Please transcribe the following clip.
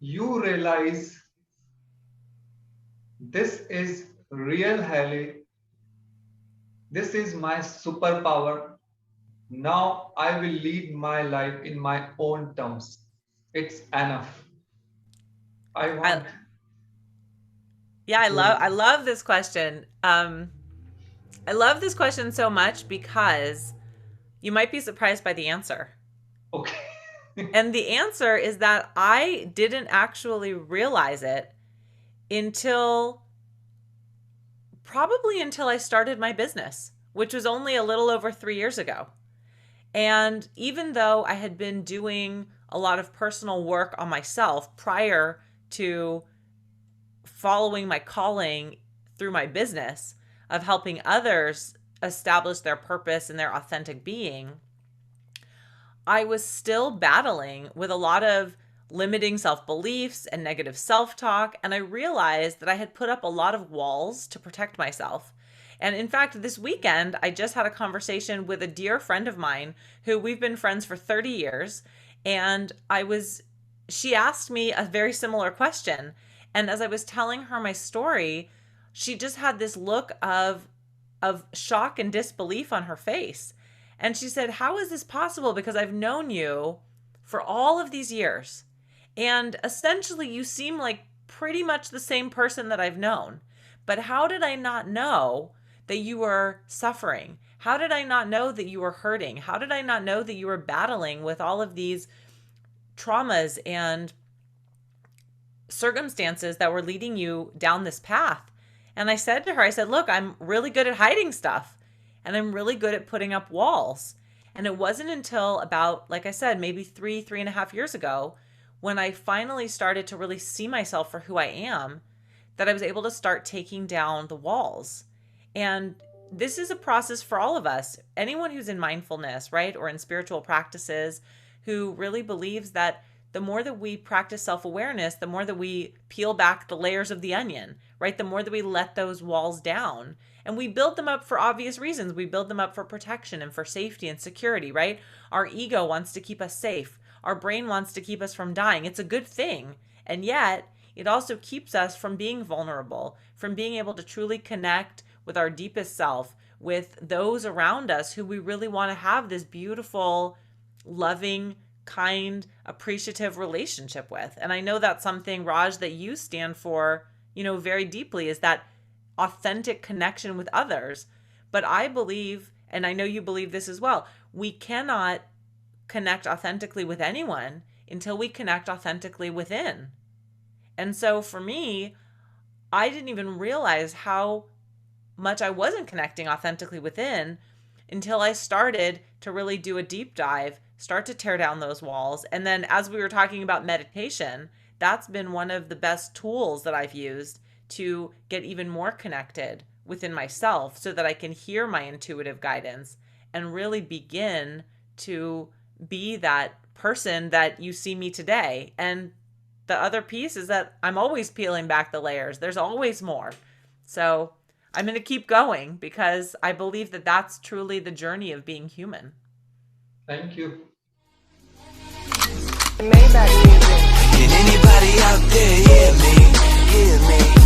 you realize this is real Hallie. This is my superpower. Now I will lead my life in my own terms. It's enough. I I want yeah, I to. love this question. I love this question so much because you might be surprised by the answer. Okay. And the answer is that I didn't actually realize it until probably until I started my business, which was only a little over 3 years ago. And even though I had been doing a lot of personal work on myself prior to following my calling through my business of helping others establish their purpose and their authentic being, I was still battling with a lot of limiting self beliefs and negative self talk. And I realized that I had put up a lot of walls to protect myself. And in fact, this weekend, I just had a conversation with a dear friend of mine who we've been friends for 30 years. And she asked me a very similar question. And as I was telling her my story, she just had this look of shock and disbelief on her face. And she said, "How is this possible? Because I've known you for all of these years. And essentially, you seem like pretty much the same person that I've known. But how did I not know that you were suffering? How did I not know that you were hurting? How did I not know that you were battling with all of these traumas and circumstances that were leading you down this path?" And I said to her, I said, "Look, I'm really good at hiding stuff and I'm really good at putting up walls." And it wasn't until about, like I said, maybe 3.5 years ago, when I finally started to really see myself for who I am, that I was able to start taking down the walls. And this is a process for all of us. Anyone who's in mindfulness, right, or in spiritual practices, who really believes that the more that we practice self awareness, the more that we peel back the layers of the onion, right? The more that we let those walls down. And we build them up for obvious reasons. We build them up for protection and for safety and security, right? Our ego wants to keep us safe. Our brain wants to keep us from dying. It's a good thing. And yet, it also keeps us from being vulnerable, from being able to truly connect with our deepest self, with those around us who we really want to have this beautiful, loving, kind, appreciative relationship with. And I know that's something, Raj, that you stand for, very deeply, is that authentic connection with others. But I believe, and I know you believe this as well, we cannot connect authentically with anyone until we connect authentically within. And so for me, I didn't even realize how much I wasn't connecting authentically within until I started to really do a deep dive, start to tear down those walls. And then, as we were talking about meditation, that's been one of the best tools that I've used to get even more connected within myself so that I can hear my intuitive guidance and really begin to be that person that you see me today. And the other piece is that I'm always peeling back the layers. There's always more. So I'm going to keep going because I believe that that's truly the journey of being human. Thank you. Maybach music. Can anybody out there hear me? Hear me?